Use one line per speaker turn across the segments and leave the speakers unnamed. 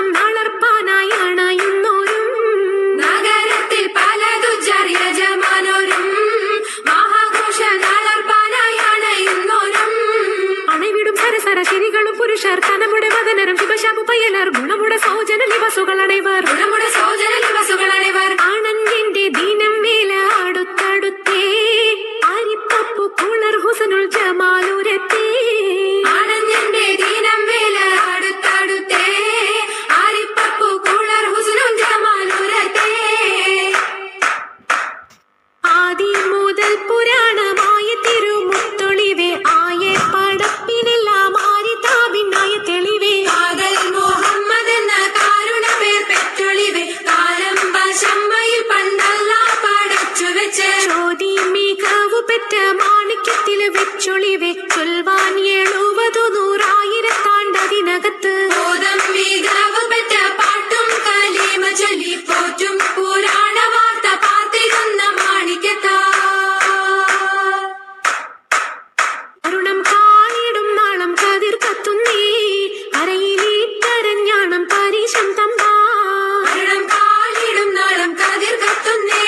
ആഘോഷം വളർപ്പാനായി അണയുന്നോരും
നഗരത്തിൽ പലതു യജമാനോരും മഹാഘോഷ വളർപ്പാനായി അണയുന്നോരും
അണവിടും സരസര ശരികളും പുരുഷർ തനമുടെ വദനരും ശിവശാപു പയലർ ഗുണമുടെ സൗജന ലിവസുകളണൈവർ ആണന്റെ ദീനം വേല അടുത്തടുത്തേ ആരിപ്പപ്പു കുളർ ഹുസനുൽ ജമാലുരത്തേ
ആണന്റെ ദീനം വേല അടുത്തടുത്തേ ആരിപ്പപ്പു കുളർ ഹുസനുൽ ജമാലുരത്തേ
ആദി മുതൽ പുരാണമായ തിരുമുത്തൊളിവേ ആയ പടപ്പിനെല്ലാം ആരിതാപിന്നായ തെളിവേ
കാതൽ മുഹമ്മദ് എന്ന കാരുണ പേർ പെറ്റൊളിവേ കാലം ശമ്മയിൽ പണ്ടല്ല പടച്ചു വെച്ച്
ചോതി മികവു പെറ്റ മാണിക്യത്തിൽ വെച്ചൊളിവേ ചൊൽവാൻ 70,100,000
ബോധം മികവ് പെറ്റ പാട്ടും കലീമ ചൊല്ലി പോറ്റും പുരാണ വാർത്ത പാർത്തിരുന്ന മാണിക്യത്താ
അരുണം കാളിടും നാളം കതിർ കത്തുന്നേ അരയിലേറ്റരഞ്ഞാണം പരീശം തമ്പാ
അരുണം കാലിടും നാളം കതിർ കത്തുന്നേ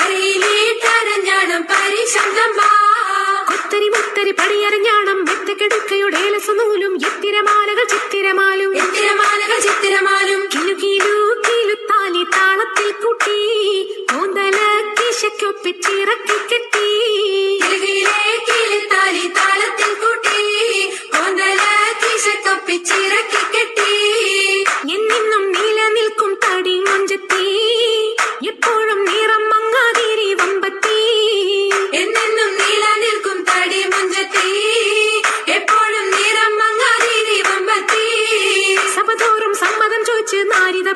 അരയിലേറ്റരഞ്ഞാണം പരിശന്തമ്പാ
കുത്തരി മുത്തരി പടിയരഞ്ഞാണം മെത്തക്കെടുക്കയുടെ ഏലസുനൂലും എത്തിരമാലകൾ ചിത്തിരമാലും കിലുകിലുത്താലി താളത്തിൽ കൂട്ടി കൂന്തല കിശയ്ക്കൊപ്പിച്ചിറക്കി കെട്ടി
കിലുകിലേക്കിലുത്താലി താളത്തിൽ കൂട്ടി കോന്തല കിശക്കൊപ്പിച്ചിറക്കി കെട്ടി
എന്നെന്നും നിലനിൽക്കും തടി മഞ്ചത്തി എപ്പോഴും നിറം മങ്ങാതിരി വമ്പത്തി
എന്നെന്നും നിലനിൽക്കും തടി മഞ്ചത്തി എപ്പോഴും നിറം മങ്ങാതിരി വമ്പത്തി
സഭതോറും സമ്മതം ചോദിച്ച് നാരിത